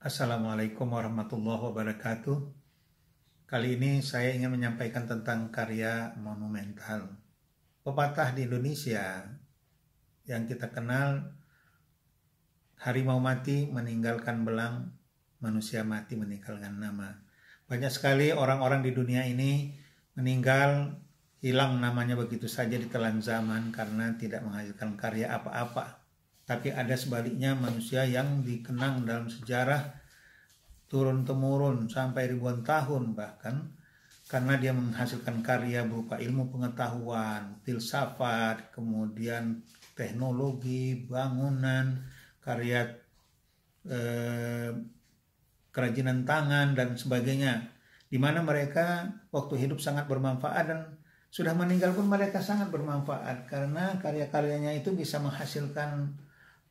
Assalamualaikum warahmatullahi wabarakatuh. Kali ini saya ingin menyampaikan tentang karya monumental. Pepatah di Indonesia yang kita kenal, harimau mati meninggalkan belang, manusia mati meninggalkan nama. Banyak sekali orang-orang di dunia ini meninggal, hilang namanya begitu saja ditelan zaman karena tidak menghasilkan karya apa-apa. Tapi ada sebaliknya manusia yang dikenang dalam sejarah turun-temurun sampai ribuan tahun bahkan, karena dia menghasilkan karya berupa ilmu pengetahuan, filsafat, kemudian teknologi, bangunan, karya kerajinan tangan dan sebagainya, di mana mereka waktu hidup sangat bermanfaat dan sudah meninggal pun mereka sangat bermanfaat karena karya-karyanya itu bisa menghasilkan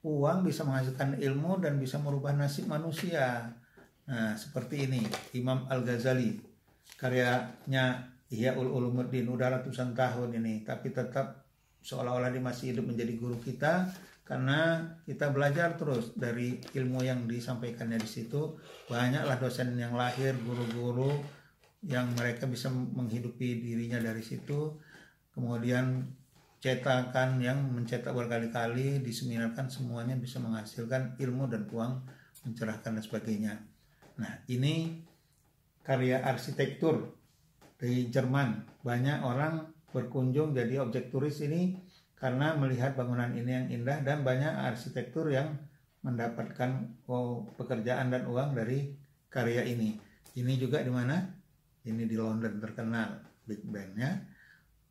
uang, bisa menghasilkan ilmu, dan bisa merubah nasib manusia. Nah, seperti ini Imam Al-Ghazali, karyanya Ihya Ulumuddin, udah ratusan tahun ini, tapi tetap seolah-olah dia masih hidup menjadi guru kita karena kita belajar terus dari ilmu yang disampaikannya di situ. Banyaklah dosen yang lahir, guru-guru yang mereka bisa menghidupi dirinya dari situ. Kemudian cetakan yang mencetak berkali-kali, diseminarkan, semuanya bisa menghasilkan ilmu dan uang, mencerahkan dan sebagainya. Nah, ini karya arsitektur dari Jerman. Banyak orang berkunjung jadi objek turis ini karena melihat bangunan ini yang indah, dan banyak arsitektur yang mendapatkan pekerjaan dan uang dari karya ini. Ini juga di mana? Ini di London terkenal Big Ben-nya,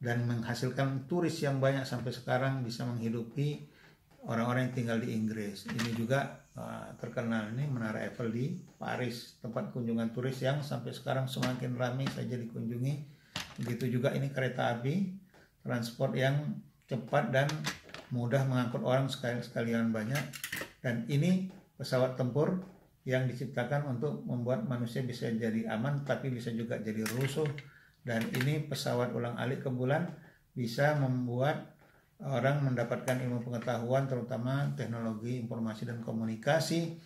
dan menghasilkan turis yang banyak sampai sekarang, bisa menghidupi orang-orang yang tinggal di Inggris. Ini juga terkenal, ini Menara Eiffel di Paris, tempat kunjungan turis yang sampai sekarang semakin ramai saja dikunjungi. Begitu juga ini kereta api, transport yang cepat dan mudah mengangkut orang sekalian banyak. Dan ini pesawat tempur yang diciptakan untuk membuat manusia bisa jadi aman, tapi bisa juga jadi rusuh. Dan ini pesawat ulang-alik ke bulan, bisa membuat orang mendapatkan ilmu pengetahuan, terutama teknologi informasi dan komunikasi.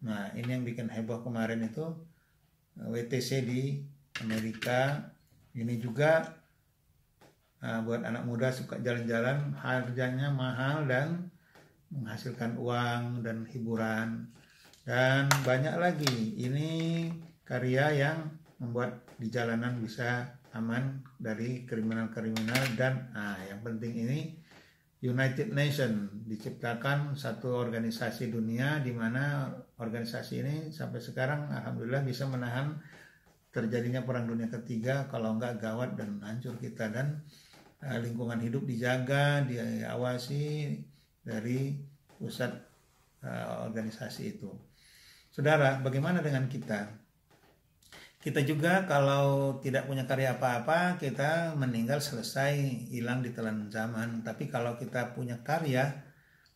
Nah, ini yang bikin heboh kemarin itu WTC di Amerika. Ini juga buat anak muda suka jalan-jalan, harganya mahal dan menghasilkan uang dan hiburan. Dan banyak lagi, ini karya yang membuat di jalanan bisa aman dari kriminal-kriminal. Dan yang penting ini United Nations, diciptakan satu organisasi dunia di mana organisasi ini sampai sekarang alhamdulillah bisa menahan terjadinya perang dunia ketiga, kalau enggak gawat dan hancur kita. Dan lingkungan hidup dijaga, diawasi dari pusat organisasi itu. Saudara, bagaimana dengan kita? Kita juga kalau tidak punya karya apa-apa, kita meninggal selesai, hilang ditelan zaman. Tapi kalau kita punya karya,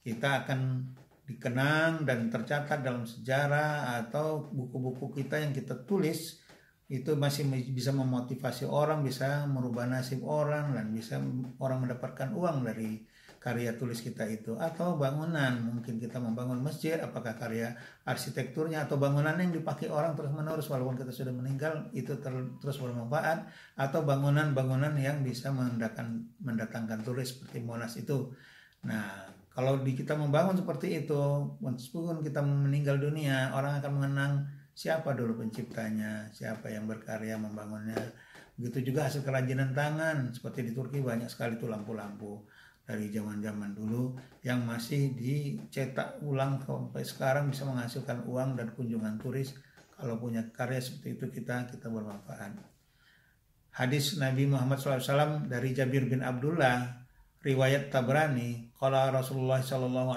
kita akan dikenang dan tercatat dalam sejarah, atau buku-buku kita yang kita tulis itu masih bisa memotivasi orang, bisa merubah nasib orang, dan bisa orang mendapatkan uang dari karya tulis kita itu. Atau bangunan, mungkin kita membangun masjid, apakah karya arsitekturnya atau bangunan yang dipakai orang terus menerus walaupun kita sudah meninggal, itu terus bermanfaat. Atau bangunan-bangunan yang bisa mendatangkan turis seperti Monas itu. Nah, kalau kita membangun seperti itu, meskipun kita meninggal dunia, orang akan mengenang siapa dulu penciptanya, siapa yang berkarya membangunnya. Begitu juga hasil kerajinan tangan, seperti di Turki banyak sekali tuh lampu-lampu dari zaman-zaman dulu yang masih dicetak ulang sampai sekarang, bisa menghasilkan uang dan kunjungan turis. Kalau punya karya seperti itu, kita bermanfaat. Hadis Nabi Muhammad SAW dari Jabir bin Abdullah, riwayat Tabrani, qala Rasulullah SAW,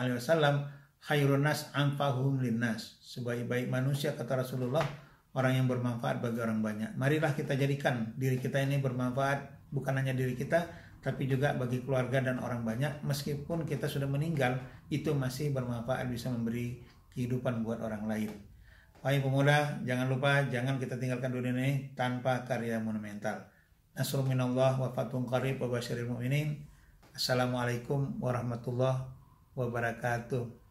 khairun nas anfa'uhum linnas. Sebaik-baik manusia, kata Rasulullah, orang yang bermanfaat bagi orang banyak. Marilah kita jadikan diri kita ini bermanfaat, bukan hanya diri kita, tapi juga bagi keluarga dan orang banyak. Meskipun kita sudah meninggal, itu masih bermanfaat, bisa memberi kehidupan buat orang lain. Wahai pemuda, jangan lupa, jangan kita tinggalkan dunia ini tanpa karya monumental. Nasrun minallah wa fathun qarib wa basyiril mu'minin. Assalamualaikum warahmatullahi wabarakatuh.